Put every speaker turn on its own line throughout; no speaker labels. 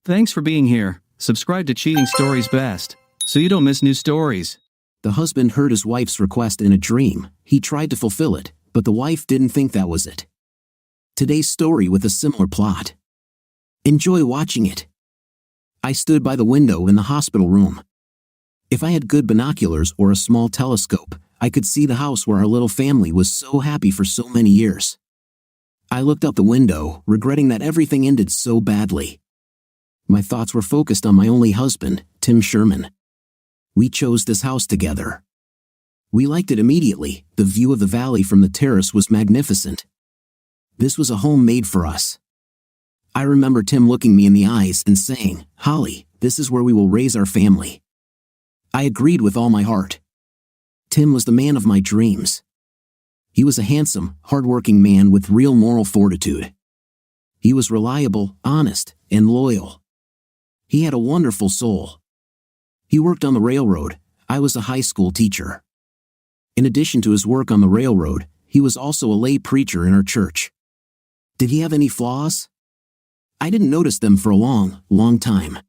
Thanks for being here. Subscribe to Cheating Stories Best, so you don't miss new stories.
The husband heard his wife's request in a dream. He tried to fulfill it, but the wife didn't think that was it. Today's story with a similar plot. Enjoy watching it. I stood by the window in the hospital room. If I had good binoculars or a small telescope, I could see the house where our little family was so happy for so many years. I looked out the window, regretting that everything ended so badly. My thoughts were focused on my only husband, Tim Sherman. We chose this house together. We liked it immediately. The view of the valley from the terrace was magnificent. This was a home made for us. I remember Tim looking me in the eyes and saying, "Holly, this is where we will raise our family." I agreed with all my heart. Tim was the man of my dreams. He was a handsome, hardworking man with real moral fortitude. He was reliable, honest, and loyal. He had a wonderful soul. He worked on the railroad. I was a high school teacher. In addition to his work on the railroad, he was also a lay preacher in our church. Did he have any flaws? I didn't notice them for a long time.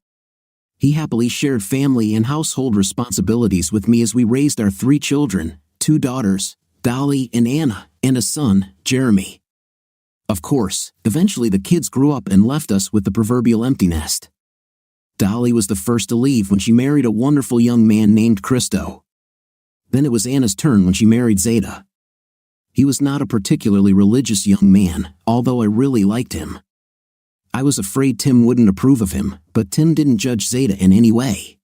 He happily shared family and household responsibilities with me as we raised our 3 children, 2 daughters, Dolly and Anna, and a son, Jeremy. Of course, eventually the kids grew up and left us with the proverbial empty nest. Dolly was the first to leave when she married a wonderful young man named Christo. Then it was Anna's turn when she married Zeta. He was not a particularly religious young man, although I really liked him. I was afraid Tim wouldn't approve of him, but Tim didn't judge Zeta in any way.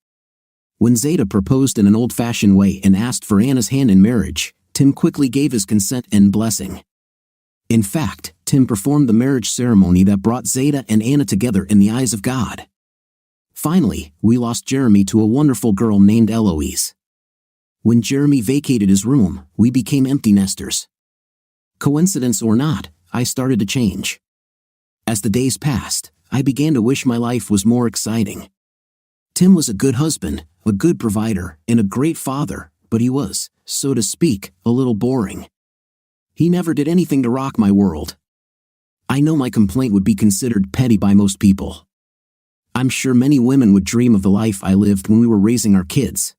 When Zeta proposed in an old-fashioned way and asked for Anna's hand in marriage, Tim quickly gave his consent and blessing. In fact, Tim performed the marriage ceremony that brought Zeta and Anna together in the eyes of God. Finally, we lost Jeremy to a wonderful girl named Eloise. When Jeremy vacated his room, we became empty nesters. Coincidence or not, I started to change. As the days passed, I began to wish my life was more exciting. Tim was a good husband, a good provider, and a great father, but he was, so to speak, a little boring. He never did anything to rock my world. I know my complaint would be considered petty by most people. I'm sure many women would dream of the life I lived when we were raising our kids.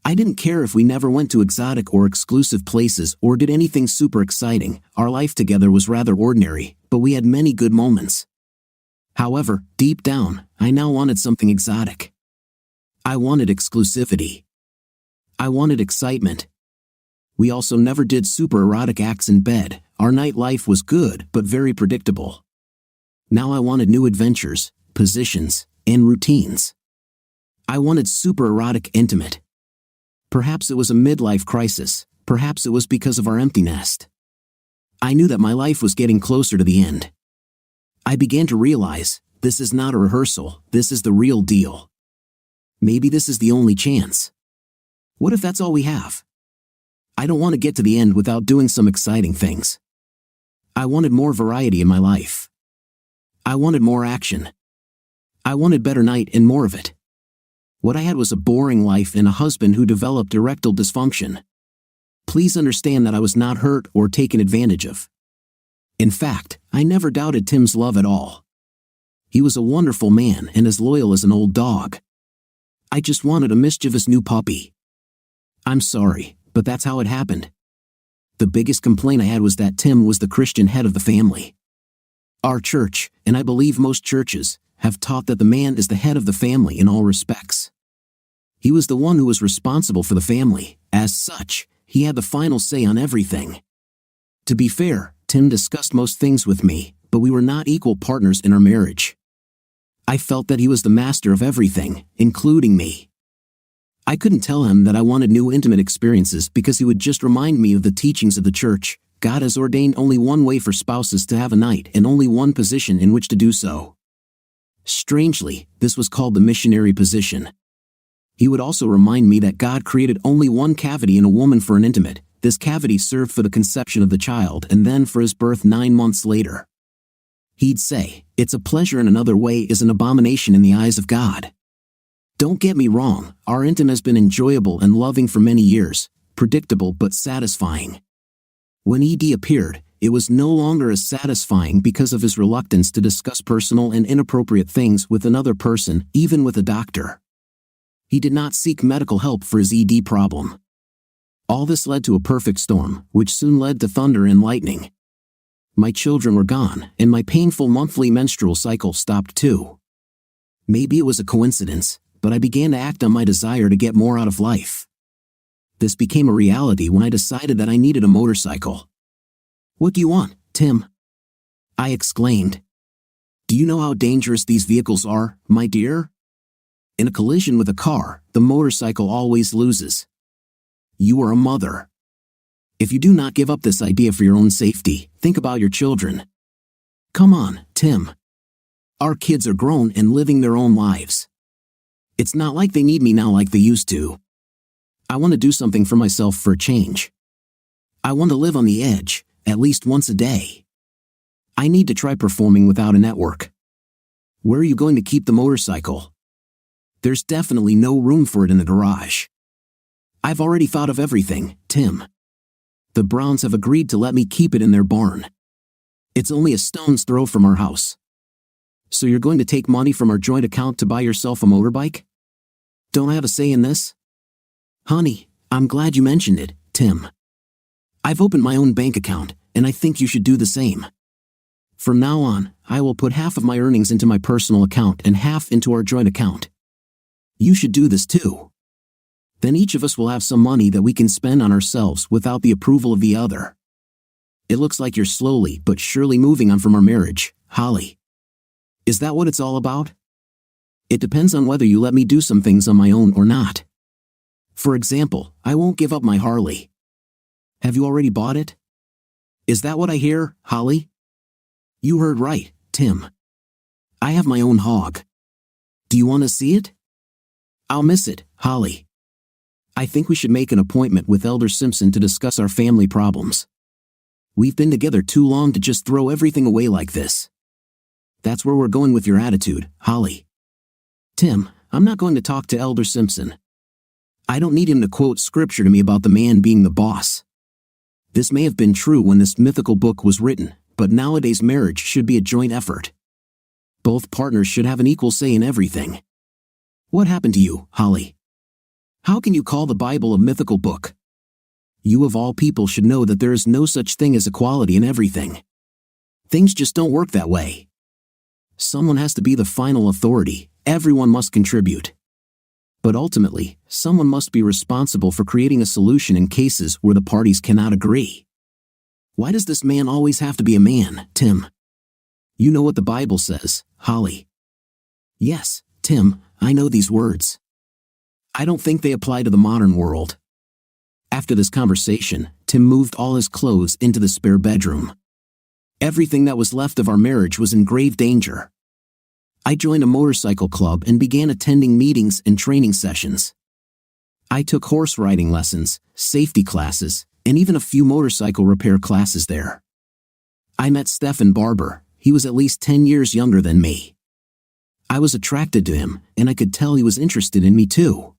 I didn't care if we never went to exotic or exclusive places or did anything super exciting. Our life together was rather ordinary, but we had many good moments. However, deep down, I now wanted something exotic. I wanted exclusivity. I wanted excitement. We also never did super erotic acts in bed. Our nightlife was good but very predictable. Now I wanted new adventures, positions, and routines. I wanted super erotic intimate. Perhaps it was a midlife crisis, perhaps it was because of our empty nest. I knew that my life was getting closer to the end. I began to realize, this is not a rehearsal, this is the real deal. Maybe this is the only chance. What if that's all we have? I don't want to get to the end without doing some exciting things. I wanted more variety in my life. I wanted more action. I wanted better night and more of it. What I had was a boring life and a husband who developed erectile dysfunction. Please understand that I was not hurt or taken advantage of. In fact, I never doubted Tim's love at all. He was a wonderful man and as loyal as an old dog. I just wanted a mischievous new puppy. I'm sorry, but that's how it happened. The biggest complaint I had was that Tim was the Christian head of the family. Our church, and I believe most churches, have taught that the man is the head of the family in all respects. He was the one who was responsible for the family. As such, he had the final say on everything. To be fair, Tim discussed most things with me, but we were not equal partners in our marriage. I felt that he was the master of everything, including me. I couldn't tell him that I wanted new intimate experiences because he would just remind me of the teachings of the church. God has ordained only one way for spouses to have a night and only one position in which to do so. Strangely, this was called the missionary position. He would also remind me that God created only one cavity in a woman for an intimate. This cavity served for the conception of the child and then for his birth 9 months later. He'd say, "It's a pleasure in another way is an abomination in the eyes of God." Don't get me wrong, our intim has been enjoyable and loving for many years, predictable but satisfying. When ED appeared, it was no longer as satisfying because of his reluctance to discuss personal and inappropriate things with another person, even with a doctor. He did not seek medical help for his ED problem. All this led to a perfect storm, which soon led to thunder and lightning. My children were gone, and my painful monthly menstrual cycle stopped too. Maybe it was a coincidence, but I began to act on my desire to get more out of life. This became a reality when I decided that I needed a motorcycle. "What do you want, Tim?" I exclaimed. "Do you know how dangerous these vehicles are, my dear? In a collision with a car, the motorcycle always loses. You are a mother. If you do not give up this idea for your own safety, think about your children. Come on, Tim. Our kids are grown and living their own lives. It's not like they need me now like they used to. I want to do something for myself for a change. I want to live on the edge, at least once a day. I need to try performing without a network. Where are you going to keep the motorcycle? There's definitely no room for it in the garage. I've already thought of everything, Tim. The Browns have agreed to let me keep it in their barn. It's only a stone's throw from our house. So you're going to take money from our joint account to buy yourself a motorbike? Don't I have a say in this? Honey, I'm glad you mentioned it, Tim. I've opened my own bank account, and I think you should do the same. From now on, I will put half of my earnings into my personal account and half into our joint account. You should do this too. Then each of us will have some money that we can spend on ourselves without the approval of the other. It looks like you're slowly but surely moving on from our marriage, Holly. Is that what it's all about? It depends on whether you let me do some things on my own or not. For example, I won't give up my Harley. Have you already bought it? Is that what I hear, Holly? You heard right, Tim. I have my own hog. Do you want to see it? I'll miss it, Holly. I think we should make an appointment with Elder Simpson to discuss our family problems. We've been together too long to just throw everything away like this. That's where we're going with your attitude, Holly. Tim, I'm not going to talk to Elder Simpson. I don't need him to quote scripture to me about the man being the boss. This may have been true when this mythical book was written, but nowadays marriage should be a joint effort. Both partners should have an equal say in everything. What happened to you, Holly? How can you call the Bible a mythical book? You of all people should know that there is no such thing as equality in everything. Things just don't work that way. Someone has to be the final authority, everyone must contribute. But ultimately, someone must be responsible for creating a solution in cases where the parties cannot agree. Why does this man always have to be a man, Tim? You know what the Bible says, Holly. Yes, Tim, I know these words. I don't think they apply to the modern world. After this conversation, Tim moved all his clothes into the spare bedroom. Everything that was left of our marriage was in grave danger. I joined a motorcycle club and began attending meetings and training sessions. I took horse riding lessons, safety classes, and even a few motorcycle repair classes there. I met Stephen Barber. He was at least 10 years younger than me. I was attracted to him, and I could tell he was interested in me too.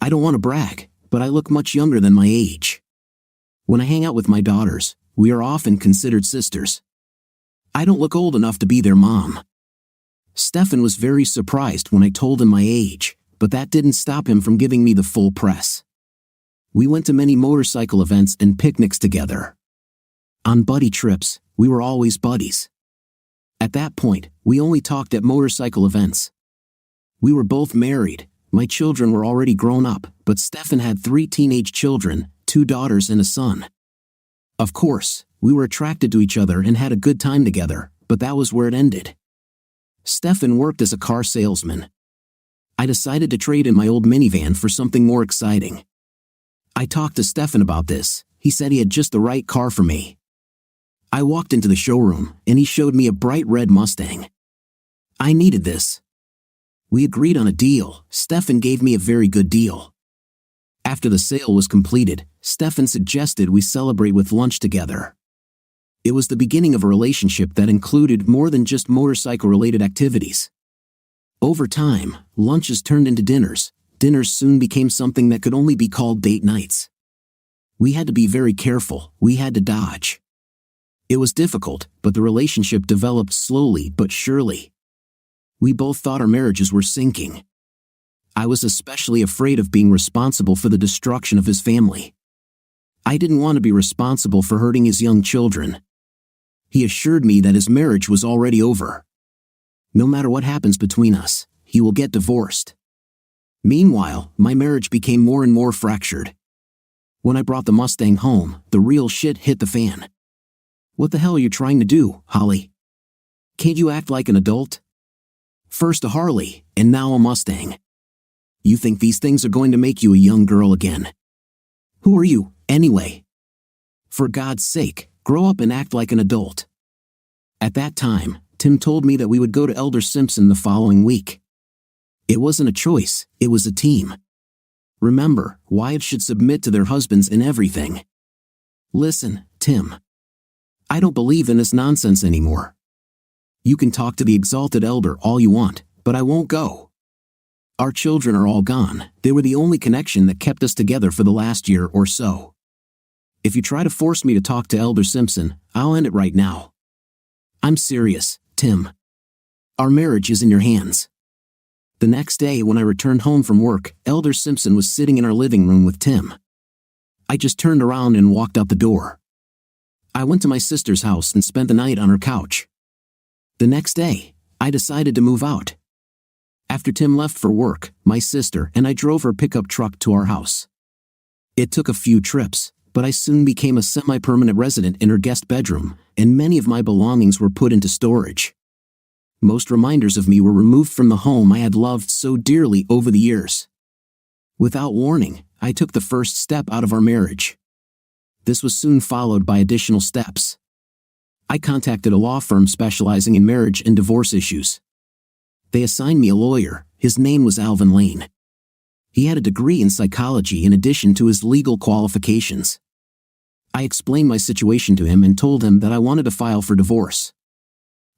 I don't want to brag, but I look much younger than my age. When I hang out with my daughters, we are often considered sisters. I don't look old enough to be their mom. Stephen was very surprised when I told him my age, but that didn't stop him from giving me the full press. We went to many motorcycle events and picnics together. On buddy trips, we were always buddies. At that point, we only talked at motorcycle events. We were both married. My children were already grown up, but Stephen had 3 teenage children, 2 daughters and a son. Of course, we were attracted to each other and had a good time together, but that was where it ended. Stephen worked as a car salesman. I decided to trade in my old minivan for something more exciting. I talked to Stephen about this. He said he had just the right car for me. I walked into the showroom, and he showed me a bright red Mustang. I needed this. We agreed on a deal. Stephen gave me a very good deal. After the sale was completed, Stephen suggested we celebrate with lunch together. It was the beginning of a relationship that included more than just motorcycle-related activities. Over time, lunches turned into dinners. Dinners soon became something that could only be called date nights. We had to be very careful. We had to dodge. It was difficult, but the relationship developed slowly but surely. We both thought our marriages were sinking. I was especially afraid of being responsible for the destruction of his family. I didn't want to be responsible for hurting his young children. He assured me that his marriage was already over. No matter what happens between us, he will get divorced. Meanwhile, my marriage became more and more fractured. When I brought the Mustang home, the real shit hit the fan. What the hell are you trying to do, Holly? Can't you act like an adult? First a Harley, and now a Mustang. You think these things are going to make you a young girl again? Who are you, anyway? For God's sake, grow up and act like an adult. At that time, Tim told me that we would go to Elder Simpson the following week. It wasn't a choice, it was a team. Remember, wives should submit to their husbands in everything. Listen, Tim. I don't believe in this nonsense anymore. You can talk to the exalted elder all you want, but I won't go. Our children are all gone. They were the only connection that kept us together for the last year or so. If you try to force me to talk to Elder Simpson, I'll end it right now. I'm serious, Tim. Our marriage is in your hands. The next day when I returned home from work, Elder Simpson was sitting in our living room with Tim. I just turned around and walked out the door. I went to my sister's house and spent the night on her couch. The next day, I decided to move out. After Tim left for work, my sister and I drove her pickup truck to our house. It took a few trips, but I soon became a semi-permanent resident in her guest bedroom, and many of my belongings were put into storage. Most reminders of me were removed from the home I had loved so dearly over the years. Without warning, I took the first step out of our marriage. This was soon followed by additional steps. I contacted a law firm specializing in marriage and divorce issues. They assigned me a lawyer. His name was Alvin Lane. He had a degree in psychology in addition to his legal qualifications. I explained my situation to him and told him that I wanted to file for divorce.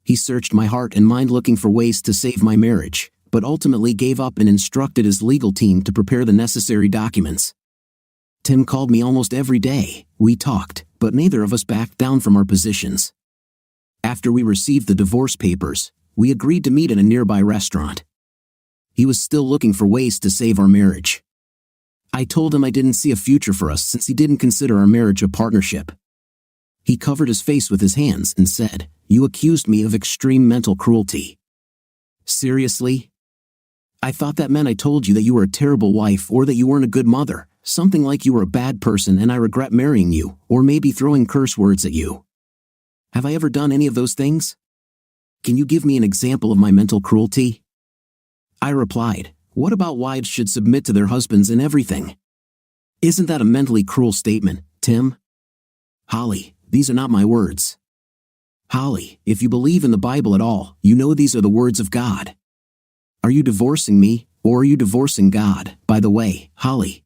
He searched my heart and mind looking for ways to save my marriage, but ultimately gave up and instructed his legal team to prepare the necessary documents. Tim called me almost every day. We talked, but neither of us backed down from our positions. After we received the divorce papers, we agreed to meet in a nearby restaurant. He was still looking for ways to save our marriage. I told him I didn't see a future for us since he didn't consider our marriage a partnership. He covered his face with his hands and said, "You accused me of extreme mental cruelty." Seriously? I thought that meant I told you that you were a terrible wife or that you weren't a good mother, something like you were a bad person and I regret marrying you, or maybe throwing curse words at you. Have I ever done any of those things? Can you give me an example of my mental cruelty? I replied, "What about wives should submit to their husbands in everything? Isn't that a mentally cruel statement, Tim?" Holly, these are not my words. Holly, if you believe in the Bible at all, you know these are the words of God. Are you divorcing me, or are you divorcing God, by the way, Holly?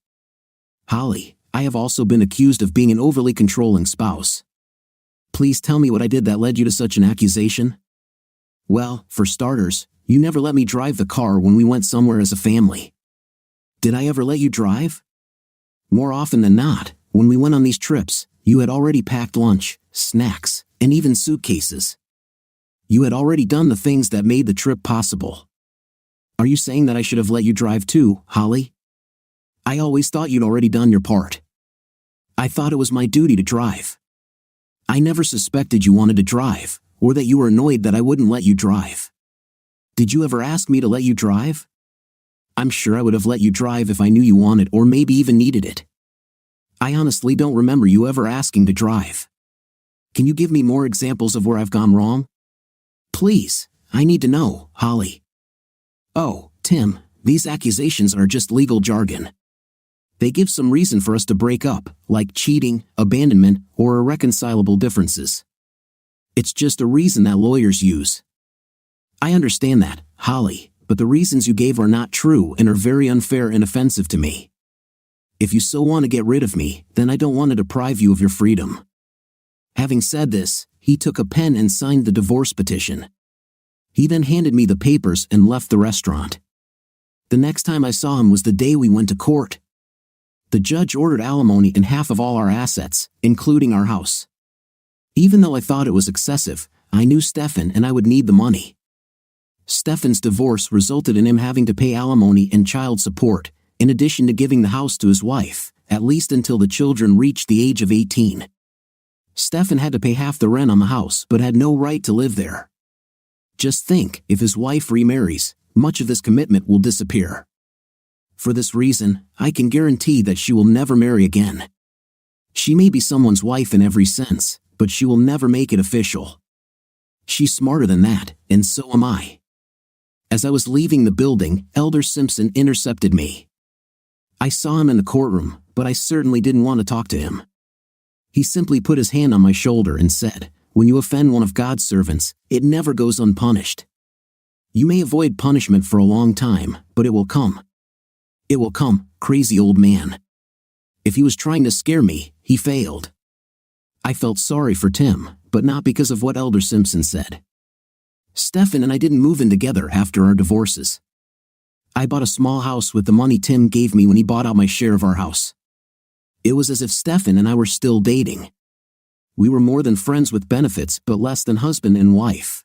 Holly, I have also been accused of being an overly controlling spouse. Please tell me what I did that led you to such an accusation? Well, for starters, you never let me drive the car when we went somewhere as a family. Did I ever let you drive? More often than not, when we went on these trips, you had already packed lunch, snacks, and even suitcases. You had already done the things that made the trip possible. Are you saying that I should have let you drive too, Holly? I always thought you'd already done your part. I thought it was my duty to drive. I never suspected you wanted to drive, or that you were annoyed that I wouldn't let you drive. Did you ever ask me to let you drive? I'm sure I would have let you drive if I knew you wanted or maybe even needed it. I honestly don't remember you ever asking to drive. Can you give me more examples of where I've gone wrong? Please, I need to know, Holly. Oh, Tim, these accusations are just legal jargon. They give some reason for us to break up, like cheating, abandonment, or irreconcilable differences. It's just a reason that lawyers use. I understand that, Holly, but the reasons you gave are not true and are very unfair and offensive to me. If you so want to get rid of me, then I don't want to deprive you of your freedom. Having said this, he took a pen and signed the divorce petition. He then handed me the papers and left the restaurant. The next time I saw him was the day we went to court. The judge ordered alimony and half of all our assets, including our house. Even though I thought it was excessive, I knew Stefan and I would need the money. Stefan's divorce resulted in him having to pay alimony and child support, in addition to giving the house to his wife, at least until the children reached the age of 18. Stefan had to pay half the rent on the house but had no right to live there. Just think, if his wife remarries, much of this commitment will disappear. For this reason, I can guarantee that she will never marry again. She may be someone's wife in every sense, but she will never make it official. She's smarter than that, and so am I. As I was leaving the building, Elder Simpson intercepted me. I saw him in the courtroom, but I certainly didn't want to talk to him. He simply put his hand on my shoulder and said, "When you offend one of God's servants, it never goes unpunished. You may avoid punishment for a long time, but it will come. It will come, crazy old man." If he was trying to scare me, he failed. I felt sorry for Tim, but not because of what Elder Simpson said. Stefan and I didn't move in together after our divorces. I bought a small house with the money Tim gave me when he bought out my share of our house. It was as if Stefan and I were still dating. We were more than friends with benefits but less than husband and wife.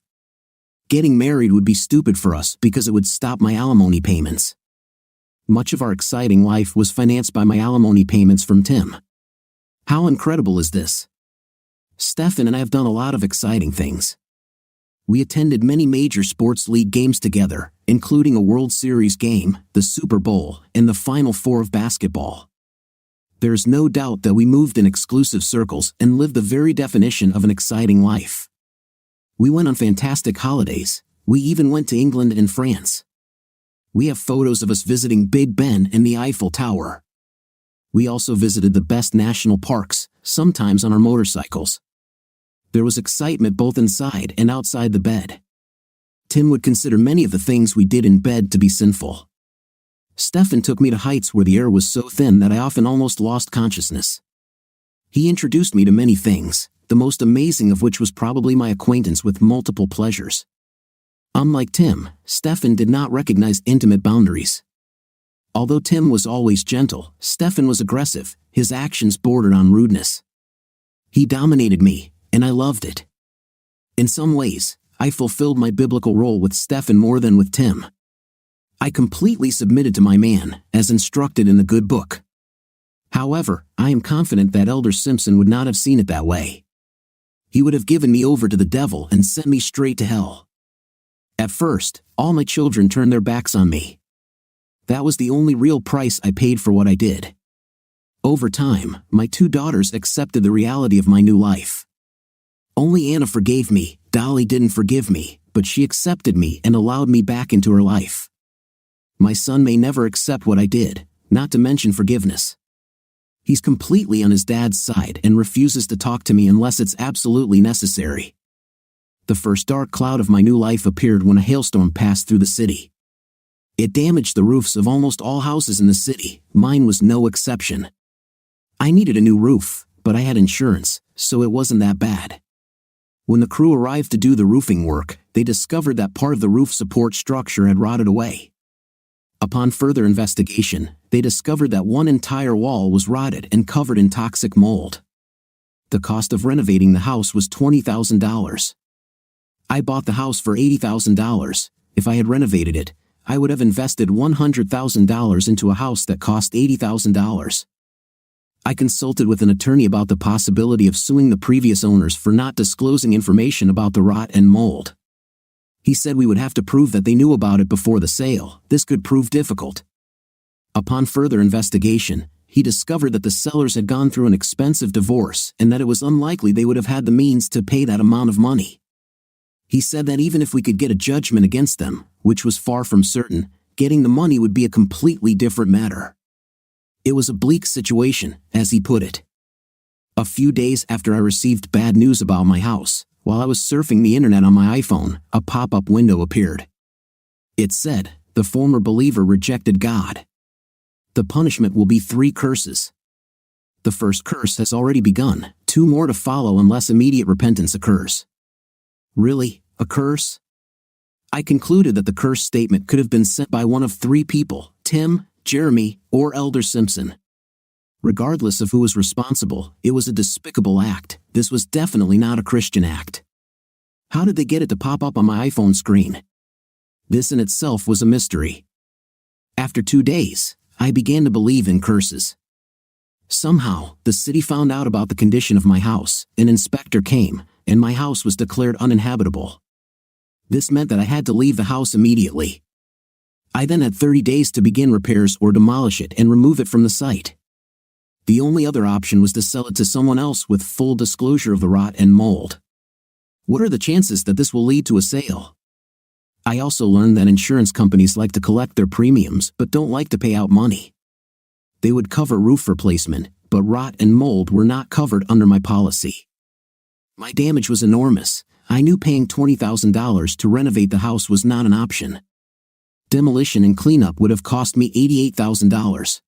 Getting married would be stupid for us because it would stop my alimony payments. Much of our exciting life was financed by my alimony payments from Tim. How incredible is this? Stefan and I have done a lot of exciting things. We attended many major sports league games together, including a World Series game, the Super Bowl, and the Final Four of basketball. There is no doubt that we moved in exclusive circles and lived the very definition of an exciting life. We went on fantastic holidays. We even went to England and France. We have photos of us visiting Big Ben and the Eiffel Tower. We also visited the best national parks, sometimes on our motorcycles. There was excitement both inside and outside the bed. Tim would consider many of the things we did in bed to be sinful. Stefan took me to heights where the air was so thin that I often almost lost consciousness. He introduced me to many things, the most amazing of which was probably my acquaintance with multiple pleasures. Unlike Tim, Stefan did not recognize intimate boundaries. Although Tim was always gentle, Stefan was aggressive, his actions bordered on rudeness. He dominated me, and I loved it. In some ways, I fulfilled my biblical role with Stefan more than with Tim. I completely submitted to my man, as instructed in the good book. However, I am confident that Elder Simpson would not have seen it that way. He would have given me over to the devil and sent me straight to hell. At first, all my children turned their backs on me. That was the only real price I paid for what I did. Over time, my 2 daughters accepted the reality of my new life. Only Anna forgave me. Dolly didn't forgive me, but she accepted me and allowed me back into her life. My son may never accept what I did, not to mention forgiveness. He's completely on his dad's side and refuses to talk to me unless it's absolutely necessary. The first dark cloud of my new life appeared when a hailstorm passed through the city. It damaged the roofs of almost all houses in the city. Mine was no exception. I needed a new roof, but I had insurance, so it wasn't that bad. When the crew arrived to do the roofing work, they discovered that part of the roof support structure had rotted away. Upon further investigation, they discovered that one entire wall was rotted and covered in toxic mold. The cost of renovating the house was $20,000. I bought the house for $80,000. If I had renovated it, I would have invested $100,000 into a house that cost $80,000. I consulted with an attorney about the possibility of suing the previous owners for not disclosing information about the rot and mold. He said we would have to prove that they knew about it before the sale. This could prove difficult. Upon further investigation, he discovered that the sellers had gone through an expensive divorce and that it was unlikely they would have had the means to pay that amount of money. He said that even if we could get a judgment against them, which was far from certain, getting the money would be a completely different matter. It was a bleak situation, as he put it. A few days after I received bad news about my house, while I was surfing the internet on my iPhone, a pop-up window appeared. It said, "The former believer rejected God. The punishment will be 3 curses. The first curse has already begun, 2 more to follow unless immediate repentance occurs." Really, a curse? I concluded that the curse statement could have been sent by one of 3 people, Tim, Jeremy, or Elder Simpson. Regardless of who was responsible, it was a despicable act. This was definitely not a Christian act. How did they get it to pop up on my iPhone screen? This in itself was a mystery. After 2 days, I began to believe in curses. Somehow, the city found out about the condition of my house, an inspector came, and my house was declared uninhabitable. This meant that I had to leave the house immediately. I then had 30 days to begin repairs or demolish it and remove it from the site. The only other option was to sell it to someone else with full disclosure of the rot and mold. What are the chances that this will lead to a sale? I also learned that insurance companies like to collect their premiums but don't like to pay out money. They would cover roof replacement, but rot and mold were not covered under my policy. My damage was enormous. I knew paying $20,000 to renovate the house was not an option. Demolition and cleanup would have cost me $88,000.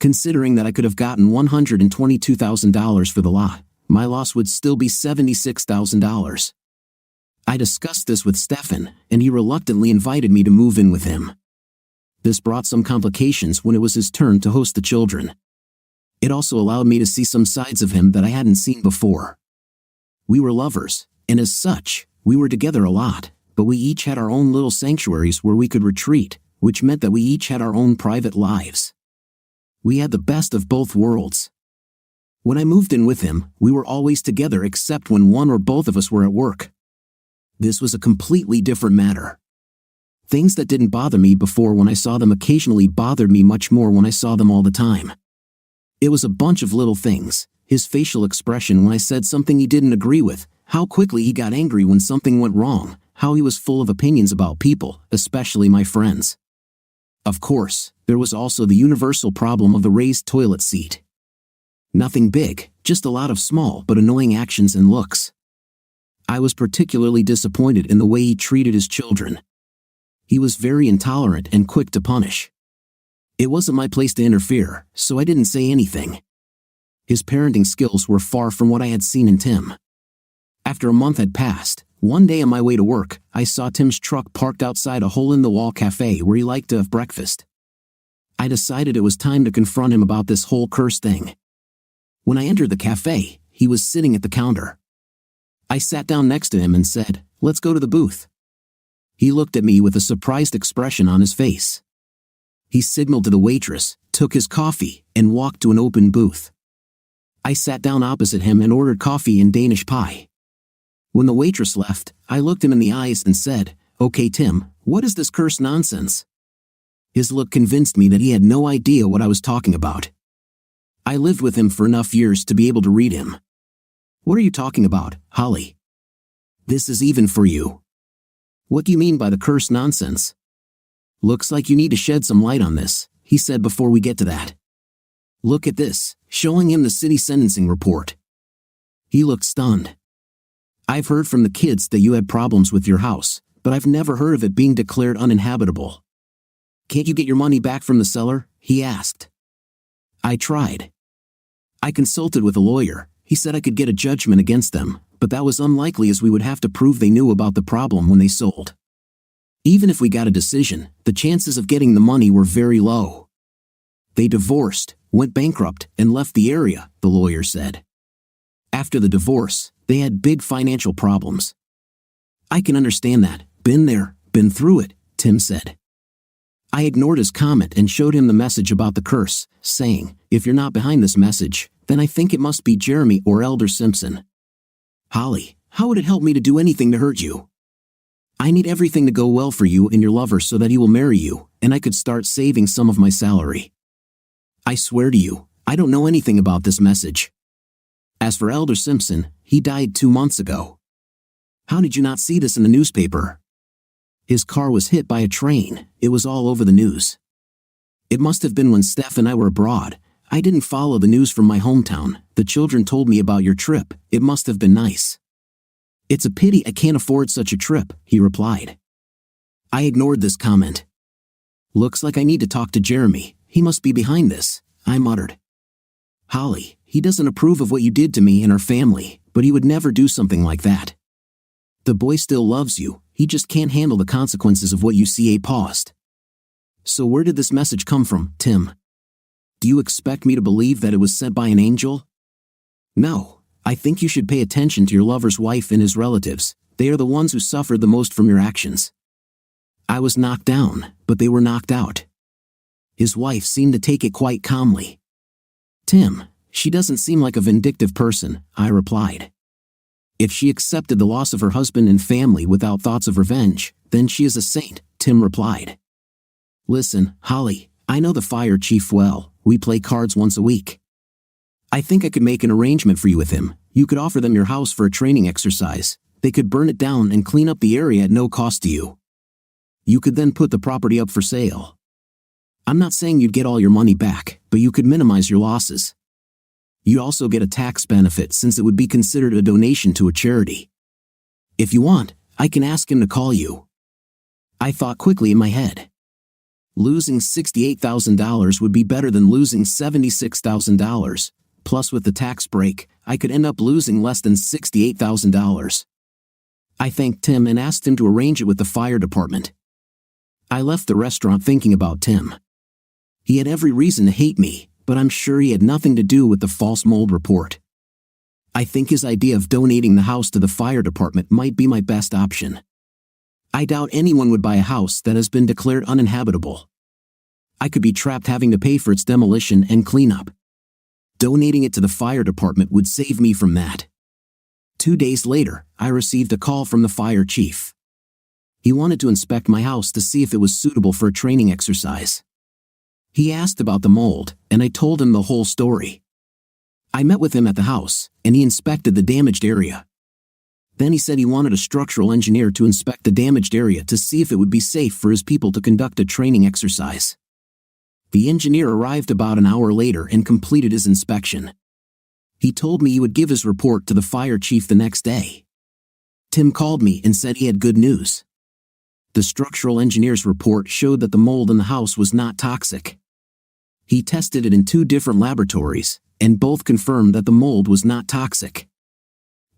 Considering that I could have gotten $122,000 for the lot, my loss would still be $76,000. I discussed this with Stefan, and he reluctantly invited me to move in with him. This brought some complications when it was his turn to host the children. It also allowed me to see some sides of him that I hadn't seen before. We were lovers, and as such, we were together a lot, but we each had our own little sanctuaries where we could retreat, which meant that we each had our own private lives. We had the best of both worlds. When I moved in with him, we were always together except when one or both of us were at work. This was a completely different matter. Things that didn't bother me before when I saw them occasionally bothered me much more when I saw them all the time. It was a bunch of little things: his facial expression when I said something he didn't agree with, how quickly he got angry when something went wrong, how he was full of opinions about people, especially my friends. Of course, there was also the universal problem of the raised toilet seat. Nothing big, just a lot of small but annoying actions and looks. I was particularly disappointed in the way he treated his children. He was very intolerant and quick to punish. It wasn't my place to interfere, so I didn't say anything. His parenting skills were far from what I had seen in Tim. After a month had passed, one day on my way to work, I saw Tim's truck parked outside a hole-in-the-wall cafe where he liked to have breakfast. I decided it was time to confront him about this whole curse thing. When I entered the cafe, he was sitting at the counter. I sat down next to him and said, "Let's go to the booth." He looked at me with a surprised expression on his face. He signaled to the waitress, took his coffee, and walked to an open booth. I sat down opposite him and ordered coffee and Danish pie. When the waitress left, I looked him in the eyes and said, "Okay, Tim, what is this curse nonsense?" His look convinced me that he had no idea what I was talking about. I lived with him for enough years to be able to read him. "What are you talking about, Holly? This is even for you. What do you mean by the curse nonsense? Looks like you need to shed some light on this," he said before we get to that. "Look at this," showing him the city sentencing report. He looked stunned. "I've heard from the kids that you had problems with your house, but I've never heard of it being declared uninhabitable. Can't you get your money back from the seller?" he asked. I tried. I consulted with a lawyer. He said I could get a judgment against them, but that was unlikely as we would have to prove they knew about the problem when they sold. Even if we got a decision, the chances of getting the money were very low. They divorced, went bankrupt, and left the area, the lawyer said. After the divorce, they had big financial problems. "I can understand that. Been there, been through it," Tim said. I ignored his comment and showed him the message about the curse, saying, "If you're not behind this message, then I think it must be Jeremy or Elder Simpson." "Holly, how would it help me to do anything to hurt you? I need everything to go well for you and your lover so that he will marry you, and I could start saving some of my salary. I swear to you, I don't know anything about this message. As for Elder Simpson, he died 2 months ago. How did you not see this in the newspaper? His car was hit by a train. It was all over the news. It must have been when Steph and I were abroad. I didn't follow the news from my hometown. The children told me about your trip. It must have been nice." "It's a pity I can't afford such a trip," he replied. I ignored this comment. "Looks like I need to talk to Jeremy. He must be behind this," I muttered. "Holly, he doesn't approve of what you did to me and our family, but he would never do something like that. The boy still loves you. He just can't handle the consequences of what you see." Paused. "So where did this message come from, Tim?" Do you expect me to believe that it was sent by an angel? No, I think you should pay attention to your lover's wife and his relatives. They are the ones who suffered the most from your actions. I was knocked down, but they were knocked out. His wife seemed to take it quite calmly. Tim, she doesn't seem like a vindictive person, I replied. If she accepted the loss of her husband and family without thoughts of revenge, then she is a saint, Tim replied. Listen, Holly, I know the fire chief well. We play cards once a week. I think I could make an arrangement for you with him. You could offer them your house for a training exercise. They could burn it down and clean up the area at no cost to you. You could then put the property up for sale. I'm not saying you'd get all your money back, but you could minimize your losses. You'd also get a tax benefit since it would be considered a donation to a charity. If you want, I can ask him to call you. I thought quickly in my head. Losing $68,000 would be better than losing $76,000, plus with the tax break, I could end up losing less than $68,000. I thanked Tim and asked him to arrange it with the fire department. I left the restaurant thinking about Tim. He had every reason to hate me, but I'm sure he had nothing to do with the false mold report. I think his idea of donating the house to the fire department might be my best option. I doubt anyone would buy a house that has been declared uninhabitable. I could be trapped having to pay for its demolition and cleanup. Donating it to the fire department would save me from that. 2 days later, I received a call from the fire chief. He wanted to inspect my house to see if it was suitable for a training exercise. He asked about the mold, and I told him the whole story. I met with him at the house, and he inspected the damaged area. Then he said he wanted a structural engineer to inspect the damaged area to see if it would be safe for his people to conduct a training exercise. The engineer arrived about an hour later and completed his inspection. He told me he would give his report to the fire chief the next day. Tim called me and said he had good news. The structural engineer's report showed that the mold in the house was not toxic. He tested it in 2 different laboratories, and both confirmed that the mold was not toxic.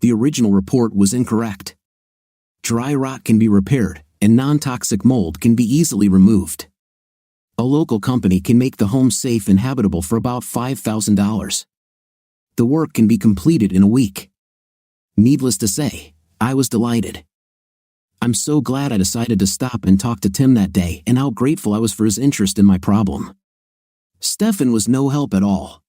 The original report was incorrect. Dry rot can be repaired, and non-toxic mold can be easily removed. A local company can make the home safe and habitable for about $5,000. The work can be completed in a week. Needless to say, I was delighted. I'm so glad I decided to stop and talk to Tim that day and how grateful I was for his interest in my problem. Stefan was no help at all.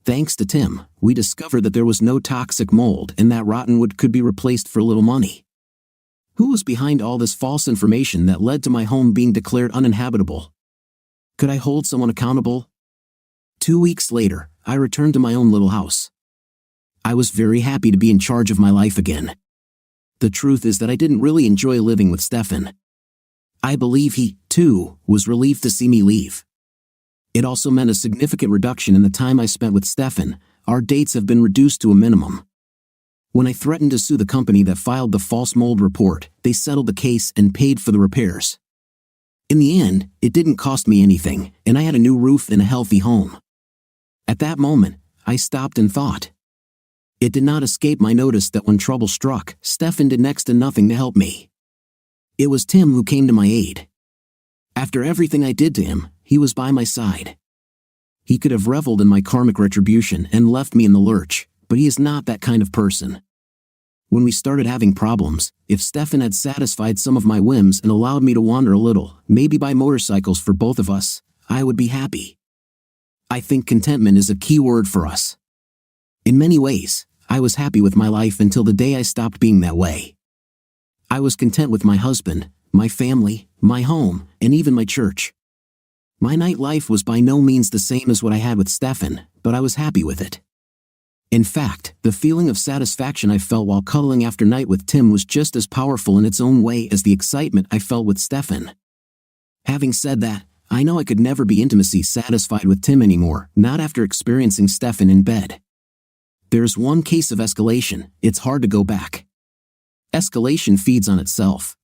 Thanks to Tim, we discovered that there was no toxic mold and that rotten wood could be replaced for little money. Who was behind all this false information that led to my home being declared uninhabitable? Could I hold someone accountable? 2 weeks later, I returned to my own little house. I was very happy to be in charge of my life again. The truth is that I didn't really enjoy living with Stefan. I believe he, too, was relieved to see me leave. It also meant a significant reduction in the time I spent with Stefan. Our dates have been reduced to a minimum. When I threatened to sue the company that filed the false mold report, they settled the case and paid for the repairs. In the end, it didn't cost me anything, and I had a new roof and a healthy home. At that moment, I stopped and thought. It did not escape my notice that when trouble struck, Stefan did next to nothing to help me. It was Tim who came to my aid. After everything I did to him, he was by my side. He could have reveled in my karmic retribution and left me in the lurch, but he is not that kind of person. When we started having problems, if Stefan had satisfied some of my whims and allowed me to wander a little, maybe buy motorcycles for both of us, I would be happy. I think contentment is a key word for us. In many ways, I was happy with my life until the day I stopped being that way. I was content with my husband, my family, my home, and even my church. My nightlife was by no means the same as what I had with Stefan, but I was happy with it. In fact, the feeling of satisfaction I felt while cuddling after night with Tim was just as powerful in its own way as the excitement I felt with Stefan. Having said that, I know I could never be intimacy satisfied with Tim anymore, not after experiencing Stefan in bed. There's one case of escalation, it's hard to go back. Escalation feeds on itself.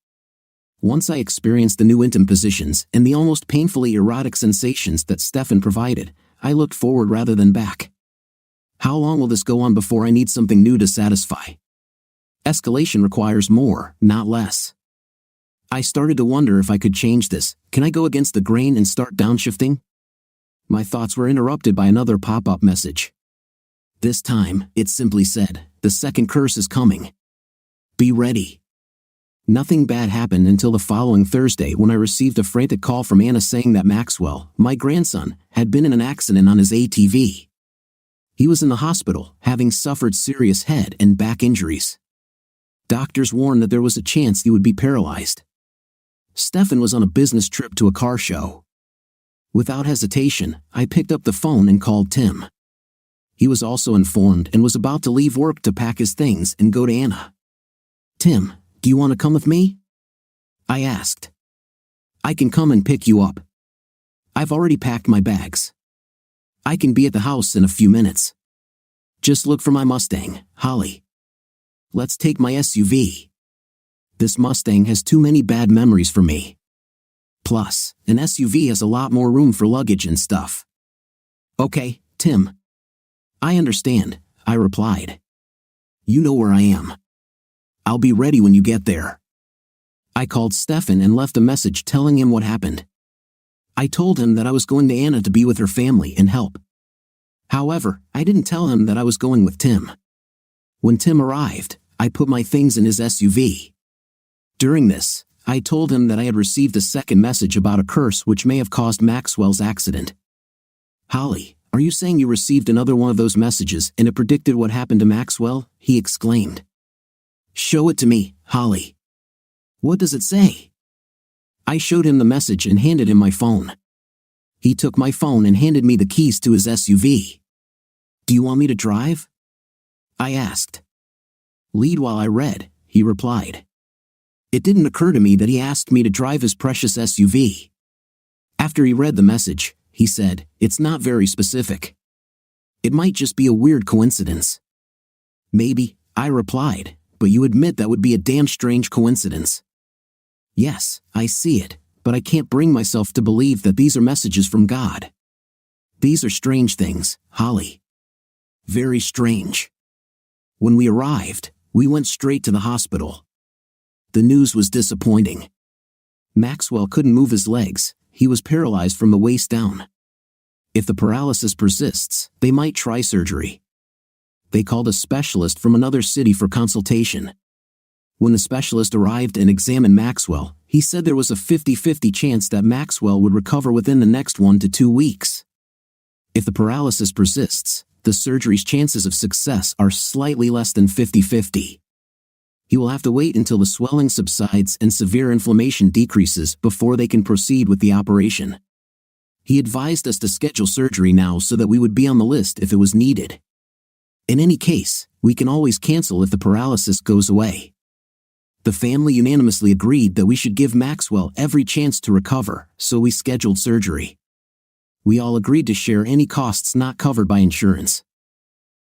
Once I experienced the new intim positions and the almost painfully erotic sensations that Stefan provided, I looked forward rather than back. How long will this go on before I need something new to satisfy? Escalation requires more, not less. I started to wonder if I could change this. Can I go against the grain and start downshifting? My thoughts were interrupted by another pop-up message. This time, it simply said, "The second curse is coming. Be ready." Nothing bad happened until the following Thursday when I received a frantic call from Anna saying that Maxwell, my grandson, had been in an accident on his ATV. He was in the hospital, having suffered serious head and back injuries. Doctors warned that there was a chance he would be paralyzed. Stefan was on a business trip to a car show. Without hesitation, I picked up the phone and called Tim. He was also informed and was about to leave work to pack his things and go to Anna. "Tim, do you want to come with me?" I asked. "I can come and pick you up. I've already packed my bags. I can be at the house in a few minutes. Just look for my Mustang, Holly. Let's take my SUV. This Mustang has too many bad memories for me. Plus, an SUV has a lot more room for luggage and stuff." "Okay, Tim. I understand," I replied. "You know where I am. I'll be ready when you get there." I called Stefan and left a message telling him what happened. I told him that I was going to Anna to be with her family and help. However, I didn't tell him that I was going with Tim. When Tim arrived, I put my things in his SUV. During this, I told him that I had received a second message about a curse which may have caused Maxwell's accident. "Holly, are you saying you received another one of those messages and it predicted what happened to Maxwell?" he exclaimed. "Show it to me, Holly. What does it say?" I showed him the message and handed him my phone. He took my phone and handed me the keys to his SUV. "Do you want me to drive?" I asked. "Lead while I read," he replied. It didn't occur to me that he asked me to drive his precious SUV. After he read the message, he said, "It's not very specific. It might just be a weird coincidence." "Maybe," I replied, "but you admit that would be a damn strange coincidence." "Yes, I see it, but I can't bring myself to believe that these are messages from God. These are strange things, Holly. Very strange." When we arrived, we went straight to the hospital. The news was disappointing. Maxwell couldn't move his legs, he was paralyzed from the waist down. If the paralysis persists, they might try surgery. They called a specialist from another city for consultation. When the specialist arrived and examined Maxwell, he said there was a 50-50 chance that Maxwell would recover within the next 1 to 2 weeks. If the paralysis persists, the surgery's chances of success are slightly less than 50-50. He will have to wait until the swelling subsides and severe inflammation decreases before they can proceed with the operation. He advised us to schedule surgery now so that we would be on the list if it was needed. In any case, we can always cancel if the paralysis goes away. The family unanimously agreed that we should give Maxwell every chance to recover, so we scheduled surgery. We all agreed to share any costs not covered by insurance.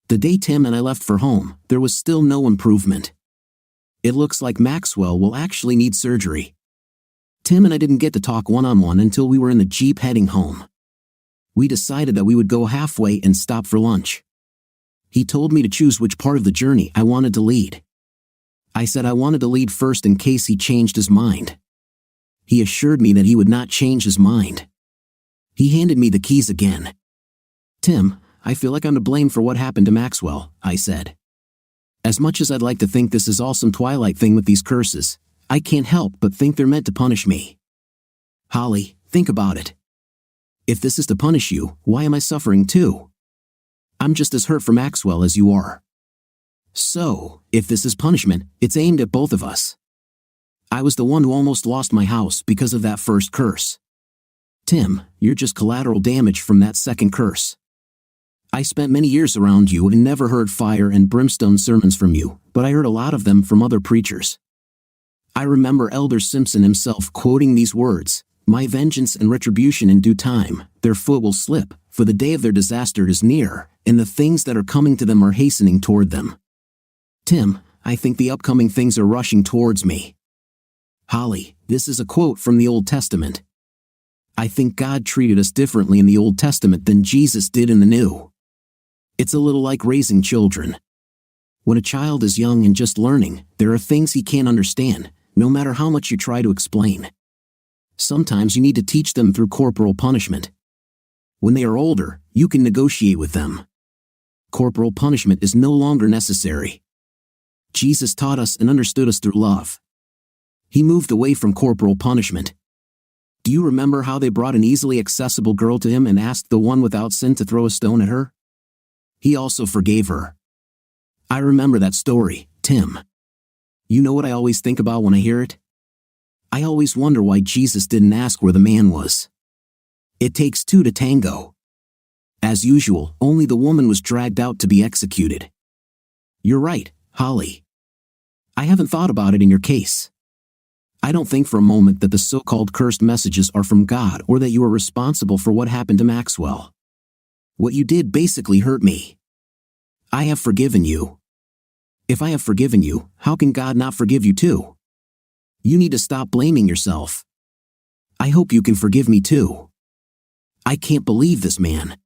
The day Tim and I left for home, there was still no improvement. It looks like Maxwell will actually need surgery. Tim and I didn't get to talk one-on-one until we were in the Jeep heading home. We decided that we would go halfway and stop for lunch. He told me to choose which part of the journey I wanted to lead. I said I wanted to lead first in case he changed his mind. He assured me that he would not change his mind. He handed me the keys again. "Tim, I feel like I'm to blame for what happened to Maxwell," I said. "As much as I'd like to think this is all some Twilight thing with these curses, I can't help but think they're meant to punish me. Holly, think about it. If this is to punish you, why am I suffering too? I'm just as hurt for Maxwell as you are. So, if this is punishment, it's aimed at both of us. I was the one who almost lost my house because of that first curse. Tim, you're just collateral damage from that second curse. I spent many years around you and never heard fire and brimstone sermons from you, but I heard a lot of them from other preachers. I remember Elder Simpson himself quoting these words, 'My vengeance and retribution in due time, their foot will slip, for the day of their disaster is near, and the things that are coming to them are hastening toward them.' Tim, I think the upcoming things are rushing towards me." Holly, this is a quote from the Old Testament. I think God treated us differently in the Old Testament than Jesus did in the New. It's a little like raising children. When a child is young and just learning, there are things he can't understand, no matter how much you try to explain. Sometimes you need to teach them through corporal punishment. When they are older, you can negotiate with them. Corporal punishment is no longer necessary. Jesus taught us and understood us through love. He moved away from corporal punishment. Do you remember how they brought an easily accessible girl to him and asked the one without sin to throw a stone at her? He also forgave her. I remember that story, Tim. You know what I always think about when I hear it? I always wonder why Jesus didn't ask where the man was. It takes two to tango. As usual, only the woman was dragged out to be executed. You're right, Holly. I haven't thought about it in your case. I don't think for a moment that the so-called cursed messages are from God or that you are responsible for what happened to Maxwell. What you did basically hurt me. I have forgiven you. If I have forgiven you, how can God not forgive you too? You need to stop blaming yourself. I hope you can forgive me too. I can't believe this man.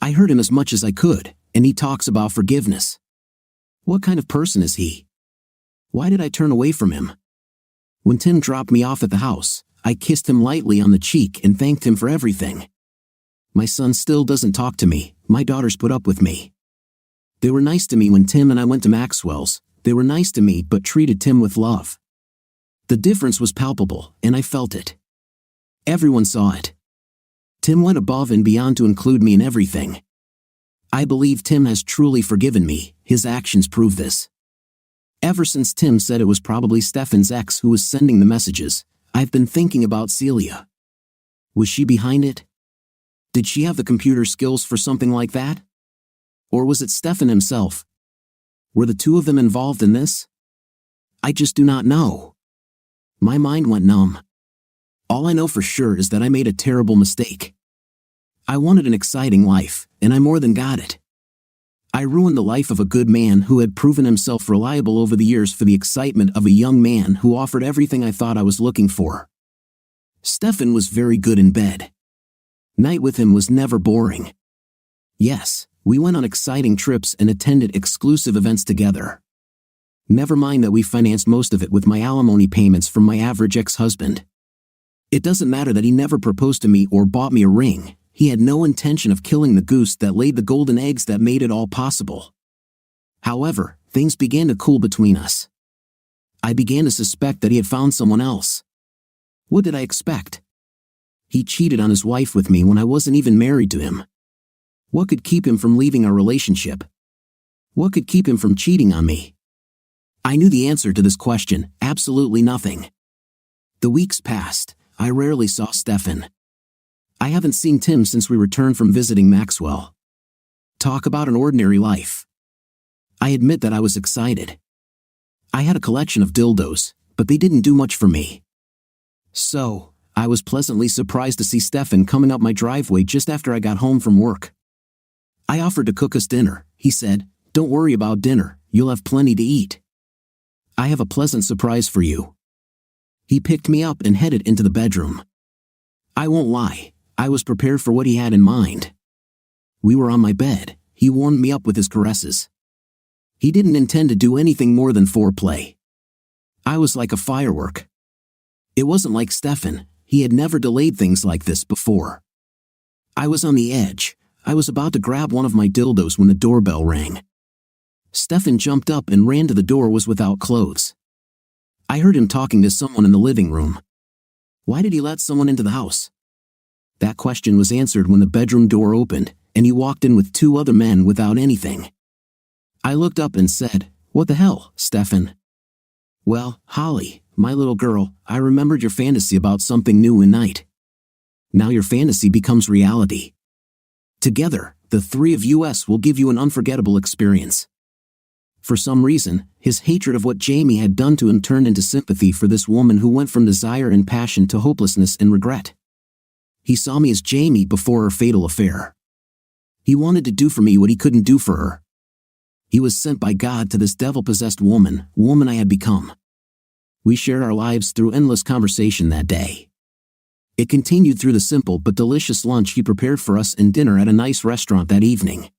I heard him as much as I could, and he talks about forgiveness. What kind of person is he? Why did I turn away from him? When Tim dropped me off at the house, I kissed him lightly on the cheek and thanked him for everything. My son still doesn't talk to me, my daughters put up with me. They were nice to me when Tim and I went to Maxwell's, they were nice to me but treated Tim with love. The difference was palpable, and I felt it. Everyone saw it. Tim went above and beyond to include me in everything. I believe Tim has truly forgiven me, his actions prove this. Ever since Tim said it was probably Stefan's ex who was sending the messages, I've been thinking about Celia. Was she behind it? Did she have the computer skills for something like that? Or was it Stefan himself? Were the two of them involved in this? I just do not know. My mind went numb. All I know for sure is that I made a terrible mistake. I wanted an exciting life, and I more than got it. I ruined the life of a good man who had proven himself reliable over the years for the excitement of a young man who offered everything I thought I was looking for. Stefan was very good in bed. Night with him was never boring. Yes, we went on exciting trips and attended exclusive events together. Never mind that we financed most of it with my alimony payments from my average ex-husband. It doesn't matter that he never proposed to me or bought me a ring. He had no intention of killing the goose that laid the golden eggs that made it all possible. However, things began to cool between us. I began to suspect that he had found someone else. What did I expect? He cheated on his wife with me when I wasn't even married to him. What could keep him from leaving our relationship? What could keep him from cheating on me? I knew the answer to this question, absolutely nothing. The weeks passed. I rarely saw Stefan. I haven't seen Tim since we returned from visiting Maxwell. Talk about an ordinary life. I admit that I was excited. I had a collection of dildos, but they didn't do much for me. So, I was pleasantly surprised to see Stefan coming up my driveway just after I got home from work. I offered to cook us dinner. He said, "Don't worry about dinner, you'll have plenty to eat. I have a pleasant surprise for you." He picked me up and headed into the bedroom. I won't lie, I was prepared for what he had in mind. We were on my bed, he warmed me up with his caresses. He didn't intend to do anything more than foreplay. I was like a firework. It wasn't like Stefan, he had never delayed things like this before. I was on the edge. I was about to grab one of my dildos when the doorbell rang. Stefan jumped up and ran to the door was without clothes. I heard him talking to someone in the living room. Why did he let someone into the house? That question was answered when the bedroom door opened, and he walked in with two other men without anything. I looked up and said, "What the hell, Stefan?" "Well, Holly, my little girl, I remembered your fantasy about something new in night. Now your fantasy becomes reality. Together, the three of us will give you an unforgettable experience." For some reason, his hatred of what Jamie had done to him turned into sympathy for this woman who went from desire and passion to hopelessness and regret. He saw me as Jamie before her fatal affair. He wanted to do for me what he couldn't do for her. He was sent by God to this devil-possessed woman I had become. We shared our lives through endless conversation that day. It continued through the simple but delicious lunch he prepared for us and dinner at a nice restaurant that evening.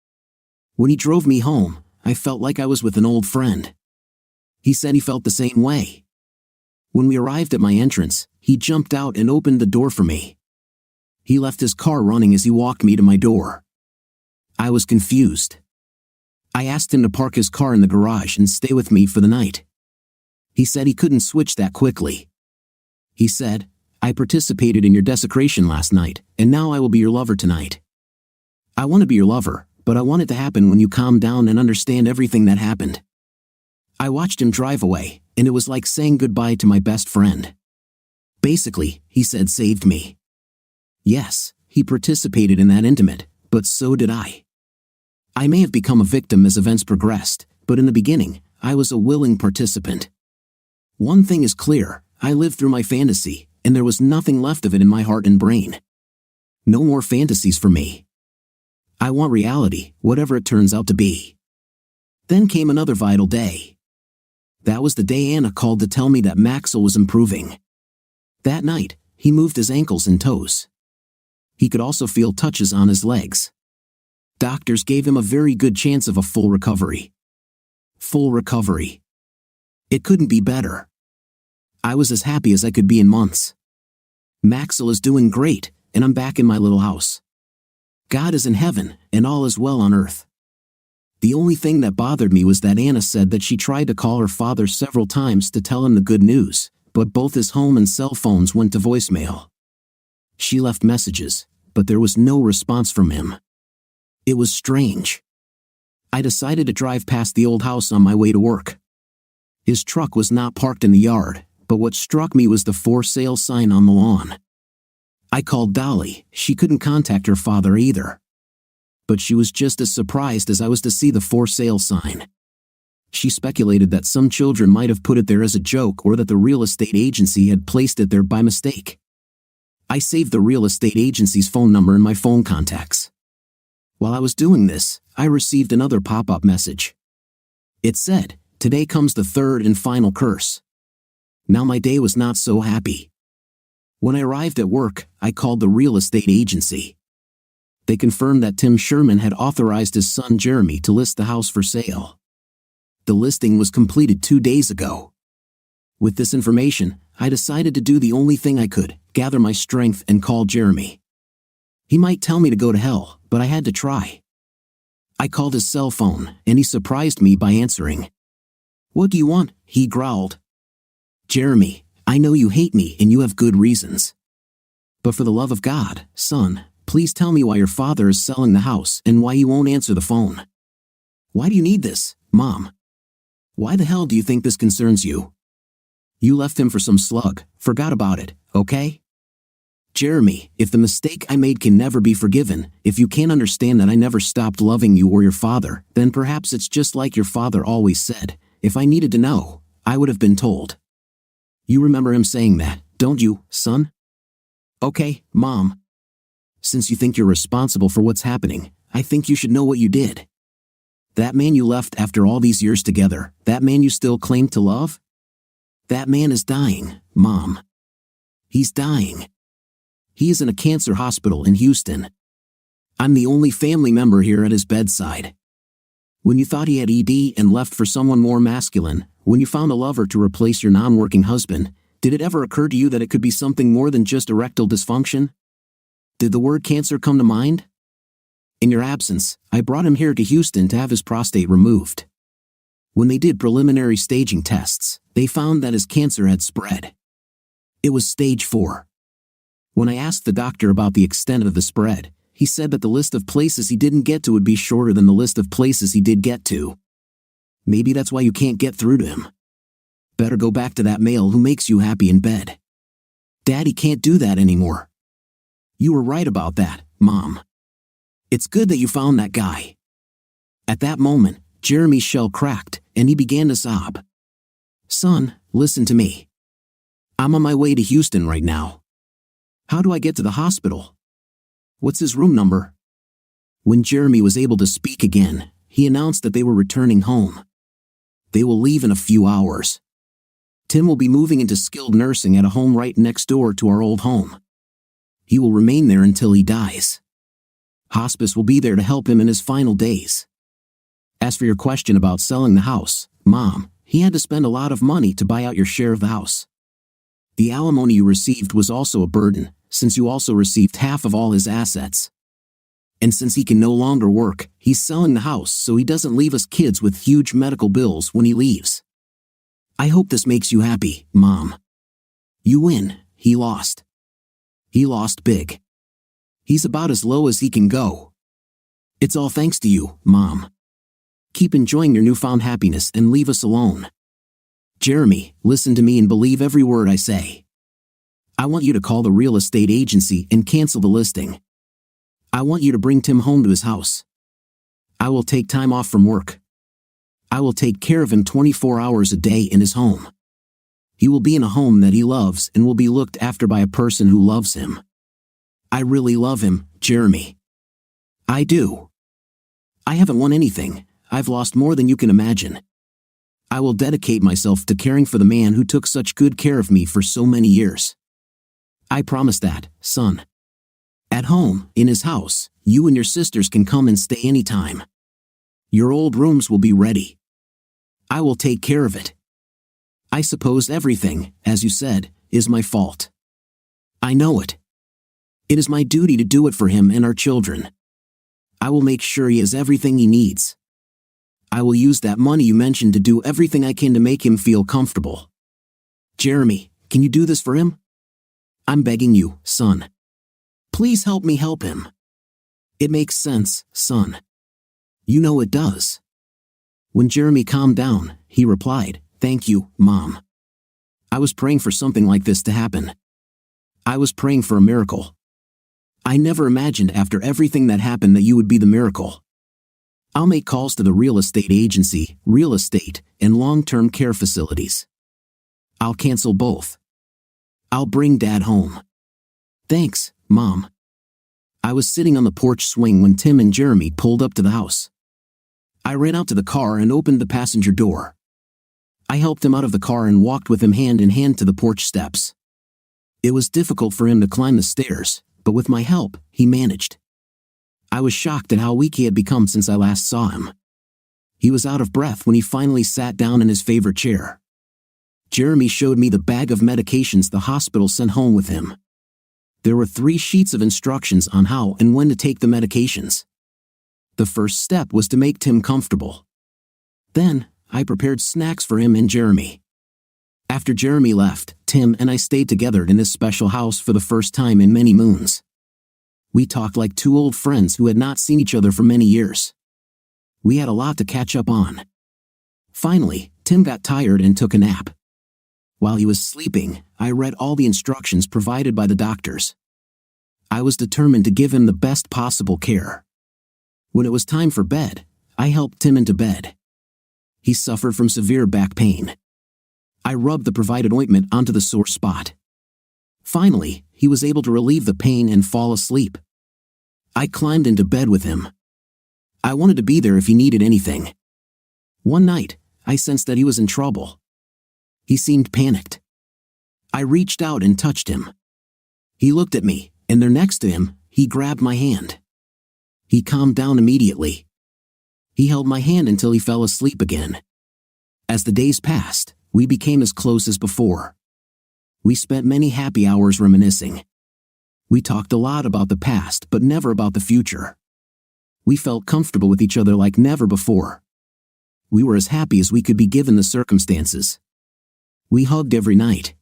When he drove me home, I felt like I was with an old friend. He said he felt the same way. When we arrived at my entrance, he jumped out and opened the door for me. He left his car running as he walked me to my door. I was confused. I asked him to park his car in the garage and stay with me for the night. He said he couldn't switch that quickly. He said, "I participated in your desecration last night, and now I will be your lover tonight. I want to be your lover, but I want it to happen when you calm down and understand everything that happened." I watched him drive away, and it was like saying goodbye to my best friend. Basically, he said saved me. Yes, he participated in that intimate, but so did I. I may have become a victim as events progressed, but in the beginning, I was a willing participant. One thing is clear, I lived through my fantasy, and there was nothing left of it in my heart and brain. No more fantasies for me. I want reality, whatever it turns out to be. Then came another vital day. That was the day Anna called to tell me that Maxwell was improving. That night, he moved his ankles and toes. He could also feel touches on his legs. Doctors gave him a very good chance of a full recovery. Full recovery. It couldn't be better. I was as happy as I could be in months. Maxwell is doing great, and I'm back in my little house. God is in heaven, and all is well on earth. The only thing that bothered me was that Anna said that she tried to call her father several times to tell him the good news, but both his home and cell phones went to voicemail. She left messages, but there was no response from him. It was strange. I decided to drive past the old house on my way to work. His truck was not parked in the yard, but what struck me was the for sale sign on the lawn. I called Dolly. She couldn't contact her father either. But she was just as surprised as I was to see the for sale sign. She speculated that some children might have put it there as a joke or that the real estate agency had placed it there by mistake. I saved the real estate agency's phone number in my phone contacts. While I was doing this, I received another pop-up message. It said, "Today comes the third and final curse." Now my day was not so happy. When I arrived at work, I called the real estate agency. They confirmed that Tim Sherman had authorized his son Jeremy to list the house for sale. The listing was completed 2 days ago. With this information, I decided to do the only thing I could, gather my strength and call Jeremy. He might tell me to go to hell, but I had to try. I called his cell phone, and he surprised me by answering. "What do you want?" he growled. "Jeremy, I know you hate me and you have good reasons. But for the love of God, son, please tell me why your father is selling the house and why you won't answer the phone. Why do you need this, Mom? Why the hell do you think this concerns you? You left him for some slug, forgot about it, okay? Jeremy, if the mistake I made can never be forgiven, if you can't understand that I never stopped loving you or your father, then perhaps it's just like your father always said, if I needed to know, I would have been told. You remember him saying that, don't you, son? Okay, Mom. Since you think you're responsible for what's happening, I think you should know what you did. That man you left after all these years together, that man you still claim to love? That man is dying, Mom. He's dying. He is in a cancer hospital in Houston. I'm the only family member here at his bedside. When you thought he had ED and left for someone more masculine, when you found a lover to replace your non-working husband, did it ever occur to you that it could be something more than just erectile dysfunction? Did the word cancer come to mind? In your absence, I brought him here to Houston to have his prostate removed. When they did preliminary staging tests, they found that his cancer had spread. It was stage 4. When I asked the doctor about the extent of the spread, he said that the list of places he didn't get to would be shorter than the list of places he did get to. Maybe that's why you can't get through to him. Better go back to that male who makes you happy in bed. Daddy can't do that anymore. You were right about that, Mom. It's good that you found that guy. At that moment, Jeremy's shell cracked, and he began to sob. Son, listen to me. I'm on my way to Houston right now. How do I get to the hospital? What's his room number? When Jeremy was able to speak again, he announced that they were returning home. They will leave in a few hours. Tim will be moving into skilled nursing at a home right next door to our old home. He will remain there until he dies. Hospice will be there to help him in his final days. As for your question about selling the house, Mom, he had to spend a lot of money to buy out your share of the house. The alimony you received was also a burden, since you also received half of all his assets. And since he can no longer work, he's selling the house so he doesn't leave us kids with huge medical bills when he leaves. I hope this makes you happy, Mom. You win, he lost. He lost big. He's about as low as he can go. It's all thanks to you, Mom. Keep enjoying your newfound happiness and leave us alone. Jeremy, listen to me and believe every word I say. I want you to call the real estate agency and cancel the listing. I want you to bring Tim home to his house. I will take time off from work. I will take care of him 24 hours a day in his home. He will be in a home that he loves and will be looked after by a person who loves him. I really love him, Jeremy. I do. I haven't won anything. I've lost more than you can imagine. I will dedicate myself to caring for the man who took such good care of me for so many years. I promise that, son. At home, in his house, you and your sisters can come and stay anytime. Your old rooms will be ready. I will take care of it. I suppose everything, as you said, is my fault. I know it. It is my duty to do it for him and our children. I will make sure he has everything he needs. I will use that money you mentioned to do everything I can to make him feel comfortable. Jeremy, can you do this for him? I'm begging you, son. Please help me help him. It makes sense, son. You know it does. When Jeremy calmed down, he replied, "Thank you, Mom. I was praying for something like this to happen. I was praying for a miracle. I never imagined after everything that happened that you would be the miracle. I'll make calls to the real estate agency, real estate, and long-term care facilities. I'll cancel both. I'll bring Dad home. Thanks, Mom." I was sitting on the porch swing when Tim and Jeremy pulled up to the house. I ran out to the car and opened the passenger door. I helped him out of the car and walked with him hand in hand to the porch steps. It was difficult for him to climb the stairs, but with my help, he managed. I was shocked at how weak he had become since I last saw him. He was out of breath when he finally sat down in his favorite chair. Jeremy showed me the bag of medications the hospital sent home with him. There were 3 sheets of instructions on how and when to take the medications. The first step was to make Tim comfortable. Then, I prepared snacks for him and Jeremy. After Jeremy left, Tim and I stayed together in this special house for the first time in many moons. We talked like 2 old friends who had not seen each other for many years. We had a lot to catch up on. Finally, Tim got tired and took a nap. While he was sleeping, I read all the instructions provided by the doctors. I was determined to give him the best possible care. When it was time for bed, I helped Tim into bed. He suffered from severe back pain. I rubbed the provided ointment onto the sore spot. Finally, he was able to relieve the pain and fall asleep. I climbed into bed with him. I wanted to be there if he needed anything. One night, I sensed that he was in trouble. He seemed panicked. I reached out and touched him. He looked at me, and there next to him, he grabbed my hand. He calmed down immediately. He held my hand until he fell asleep again. As the days passed, we became as close as before. We spent many happy hours reminiscing. We talked a lot about the past but never about the future. We felt comfortable with each other like never before. We were as happy as we could be given the circumstances. We hugged every night.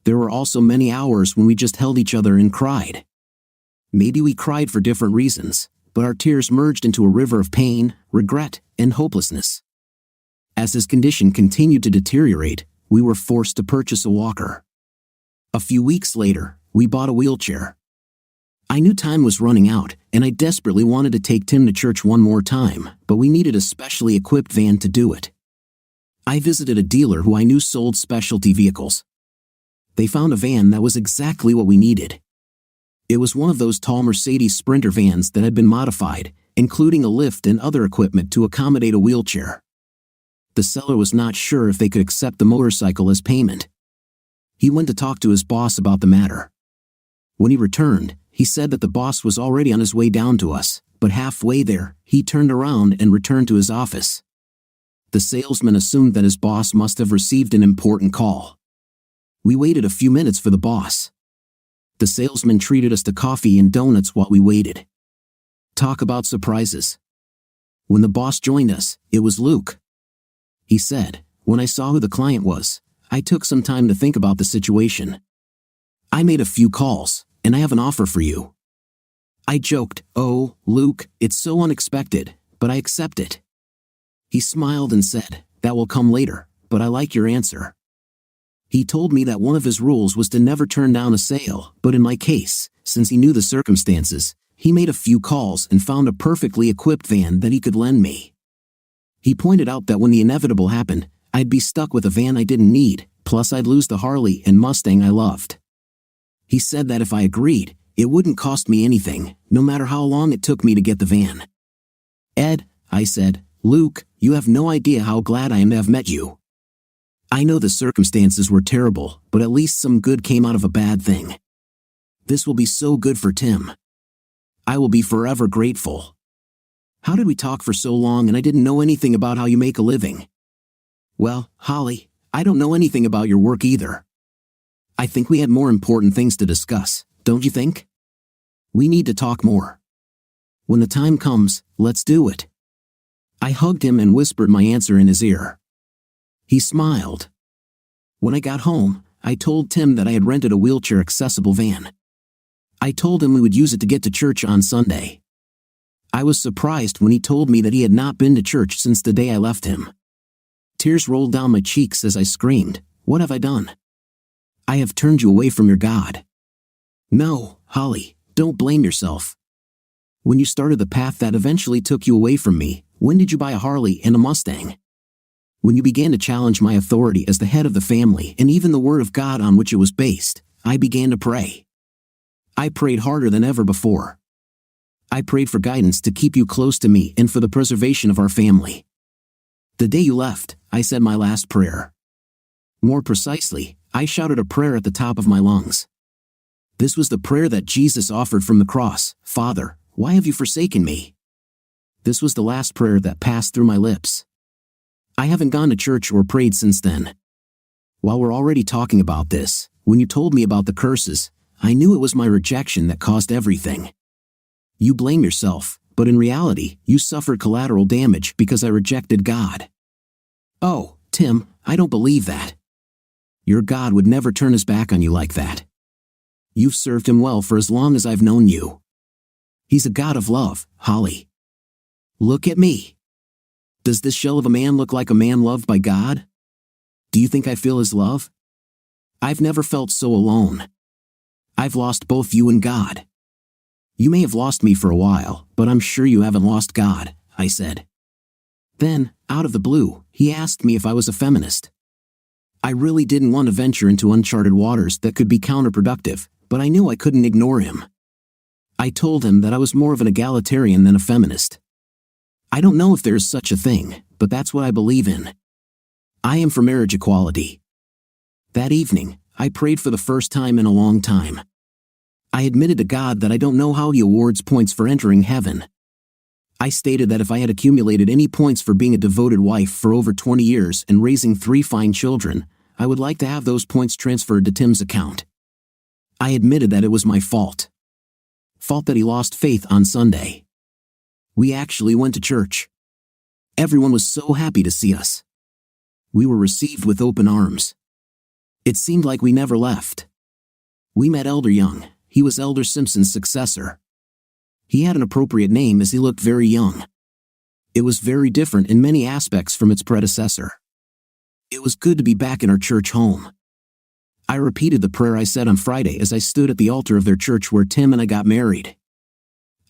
There were also many hours when we just held each other and cried. Maybe we cried for different reasons, but our tears merged into a river of pain, regret, and hopelessness. As his condition continued to deteriorate, we were forced to purchase a walker. A few weeks later, we bought a wheelchair. I knew time was running out, and I desperately wanted to take Tim to church one more time, but we needed a specially equipped van to do it. I visited a dealer who I knew sold specialty vehicles. They found a van that was exactly what we needed. It was one of those tall Mercedes Sprinter vans that had been modified, including a lift and other equipment to accommodate a wheelchair. The seller was not sure if they could accept the motorcycle as payment. He went to talk to his boss about the matter. When he returned, he said that the boss was already on his way down to us, but halfway there, he turned around and returned to his office. The salesman assumed that his boss must have received an important call. We waited a few minutes for the boss. The salesman treated us to coffee and donuts while we waited. Talk about surprises. When the boss joined us, it was Luke. He said, when I saw who the client was, I took some time to think about the situation. I made a few calls, and I have an offer for you. I joked, "Oh, Luke, it's so unexpected, but I accept it." He smiled and said, "That will come later, but I like your answer." He told me that one of his rules was to never turn down a sale, but in my case, since he knew the circumstances, he made a few calls and found a perfectly equipped van that he could lend me. He pointed out that when the inevitable happened, I'd be stuck with a van I didn't need, plus I'd lose the Harley and Mustang I loved. He said that if I agreed, it wouldn't cost me anything, no matter how long it took me to get the van. "Ed," I said, "Luke, you have no idea how glad I am to have met you. I know the circumstances were terrible, but at least some good came out of a bad thing. This will be so good for Tim. I will be forever grateful. How did we talk for so long and I didn't know anything about how you make a living?" "Well, Holly, I don't know anything about your work either. I think we had more important things to discuss, don't you think? We need to talk more. When the time comes, let's do it." I hugged him and whispered my answer in his ear. He smiled. When I got home, I told Tim that I had rented a wheelchair-accessible van. I told him we would use it to get to church on Sunday. I was surprised when he told me that he had not been to church since the day I left him. Tears rolled down my cheeks as I screamed, "What have I done? I have turned you away from your God." "No, Holly, don't blame yourself. When you started the path that eventually took you away from me, when did you buy a Harley and a Mustang? When you began to challenge my authority as the head of the family and even the word of God on which it was based, I began to pray. I prayed harder than ever before. I prayed for guidance to keep you close to me and for the preservation of our family. The day you left, I said my last prayer. More precisely, I shouted a prayer at the top of my lungs. This was the prayer that Jesus offered from the cross: "Father, why have you forsaken me?" This was the last prayer that passed through my lips. I haven't gone to church or prayed since then. While we're already talking about this, when you told me about the curses, I knew it was my rejection that caused everything. You blame yourself, but in reality, you suffered collateral damage because I rejected God. Oh, Tim, I don't believe that. Your God would never turn his back on you like that. You've served him well for as long as I've known you. He's a God of love, Holly. Look at me. Does this shell of a man look like a man loved by God? Do you think I feel his love? I've never felt so alone. I've lost both you and God. You may have lost me for a while, but I'm sure you haven't lost God, I said. Then, out of the blue, he asked me if I was a feminist. I really didn't want to venture into uncharted waters that could be counterproductive, but I knew I couldn't ignore him. I told him that I was more of an egalitarian than a feminist. I don't know if there is such a thing, but that's what I believe in. I am for marriage equality. That evening, I prayed for the first time in a long time. I admitted to God that I don't know how he awards points for entering heaven. I stated that if I had accumulated any points for being a devoted wife for over 20 years and raising 3 fine children, I would like to have those points transferred to Tim's account. I admitted that it was my fault. Fault that he lost faith on Sunday. We actually went to church. Everyone was so happy to see us. We were received with open arms. It seemed like we never left. We met Elder Young. He was Elder Simpson's successor. He had an appropriate name as he looked very young. It was very different in many aspects from its predecessor. It was good to be back in our church home. I repeated the prayer I said on Friday as I stood at the altar of their church where Tim and I got married.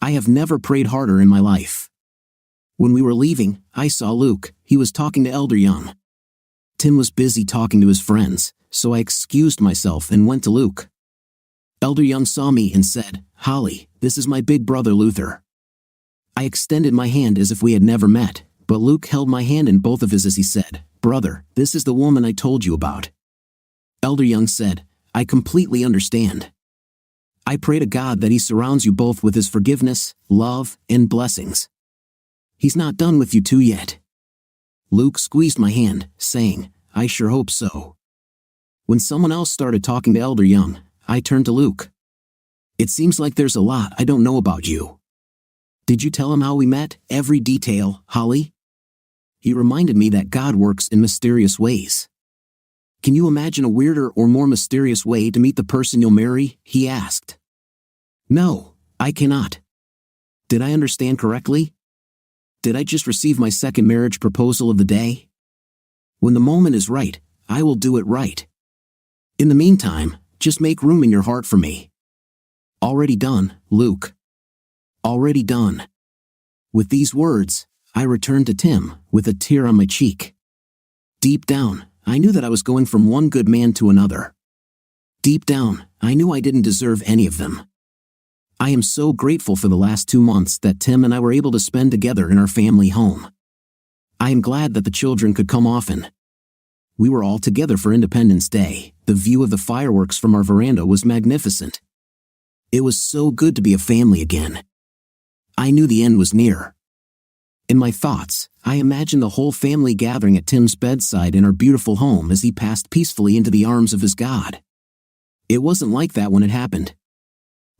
I have never prayed harder in my life. When we were leaving, I saw Luke. He was talking to Elder Young. Tim was busy talking to his friends, so I excused myself and went to Luke. Elder Young saw me and said, "Holly, this is my big brother Luther." I extended my hand as if we had never met, but Luke held my hand in both of his as he said, "Brother, this is the woman I told you about." Elder Young said, "I completely understand. I pray to God that he surrounds you both with his forgiveness, love, and blessings. He's not done with you two yet." Luke squeezed my hand, saying, "I sure hope so." When someone else started talking to Elder Young, I turned to Luke. It seems like there's a lot I don't know about you. Did you tell him how we met? Every detail, Holly? He reminded me that God works in mysterious ways. Can you imagine a weirder or more mysterious way to meet the person you'll marry? He asked. No, I cannot. Did I understand correctly? Did I just receive my second marriage proposal of the day? When the moment is right, I will do it right. In the meantime, just make room in your heart for me. Already done, Luke. Already done. With these words, I returned to Tim, with a tear on my cheek. Deep down, I knew that I was going from one good man to another. Deep down, I knew I didn't deserve any of them. I am so grateful for the last 2 months that Tim and I were able to spend together in our family home. I am glad that the children could come often. We were all together for Independence Day. The view of the fireworks from our veranda was magnificent. It was so good to be a family again. I knew the end was near. In my thoughts, I imagined the whole family gathering at Tim's bedside in our beautiful home as he passed peacefully into the arms of his God. It wasn't like that when it happened.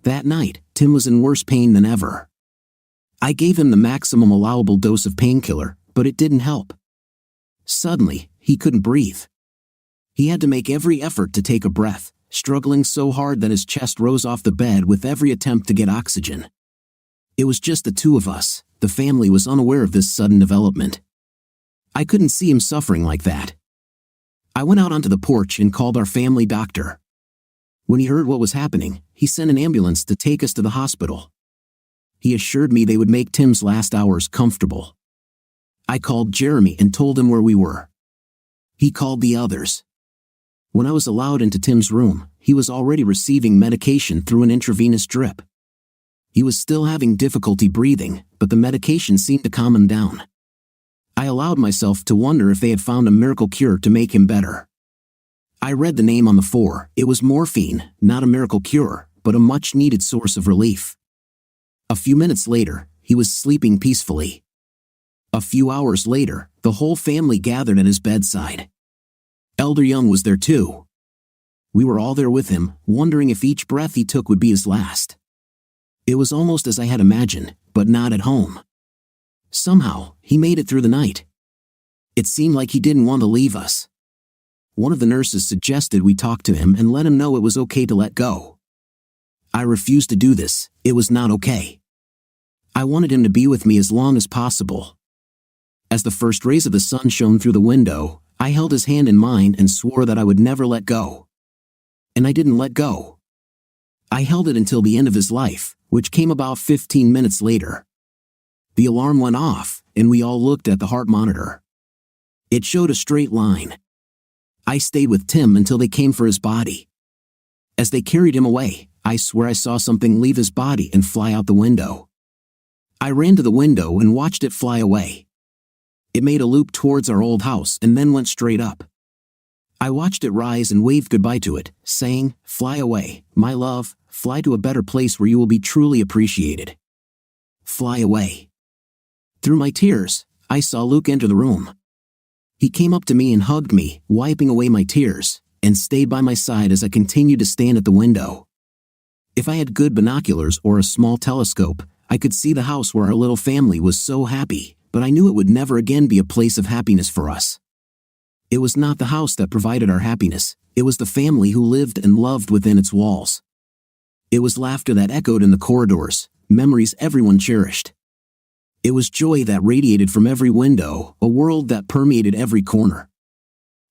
That night, Tim was in worse pain than ever. I gave him the maximum allowable dose of painkiller, but it didn't help. Suddenly, he couldn't breathe. He had to make every effort to take a breath, struggling so hard that his chest rose off the bed with every attempt to get oxygen. It was just the two of us. The family was unaware of this sudden development. I couldn't see him suffering like that. I went out onto the porch and called our family doctor. When he heard what was happening, he sent an ambulance to take us to the hospital. He assured me they would make Tim's last hours comfortable. I called Jeremy and told him where we were. He called the others. When I was allowed into Tim's room, he was already receiving medication through an intravenous drip. He was still having difficulty breathing, but the medication seemed to calm him down. I allowed myself to wonder if they had found a miracle cure to make him better. I read the name on the floor. It was morphine, not a miracle cure, but a much-needed source of relief. A few minutes later, he was sleeping peacefully. A few hours later, the whole family gathered at his bedside. Elder Young was there too. We were all there with him, wondering if each breath he took would be his last. It was almost as I had imagined, but not at home. Somehow, he made it through the night. It seemed like he didn't want to leave us. One of the nurses suggested we talk to him and let him know it was okay to let go. I refused to do this. It was not okay. I wanted him to be with me as long as possible. As the first rays of the sun shone through the window, I held his hand in mine and swore that I would never let go. And I didn't let go. I held it until the end of his life, which came about 15 minutes later. The alarm went off, and we all looked at the heart monitor. It showed a straight line. I stayed with Tim until they came for his body. As they carried him away, I swear I saw something leave his body and fly out the window. I ran to the window and watched it fly away. It made a loop towards our old house and then went straight up. I watched it rise and waved goodbye to it, saying, "Fly away, my love, fly to a better place where you will be truly appreciated. Fly away." Through my tears, I saw Luke enter the room. He came up to me and hugged me, wiping away my tears, and stayed by my side as I continued to stand at the window. If I had good binoculars or a small telescope, I could see the house where our little family was so happy, but I knew it would never again be a place of happiness for us. It was not the house that provided our happiness, it was the family who lived and loved within its walls. It was laughter that echoed in the corridors, memories everyone cherished. It was joy that radiated from every window, a world that permeated every corner.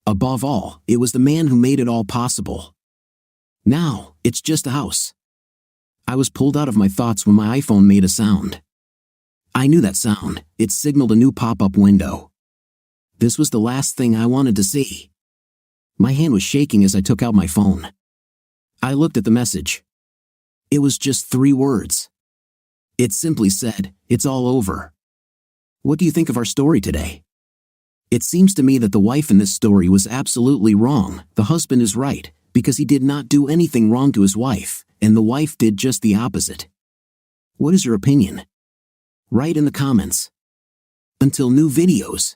Above all, it was the man who made it all possible. Now, it's just a house. I was pulled out of my thoughts when my iPhone made a sound. I knew that sound. It signaled a new pop-up window. This was the last thing I wanted to see. My hand was shaking as I took out my phone. I looked at the message. It was just 3 words. It simply said, "It's all over." What do you think of our story today? It seems to me that the wife in this story was absolutely wrong. The husband is right, because he did not do anything wrong to his wife, and the wife did just the opposite. What is your opinion? Write in the comments. Until new videos.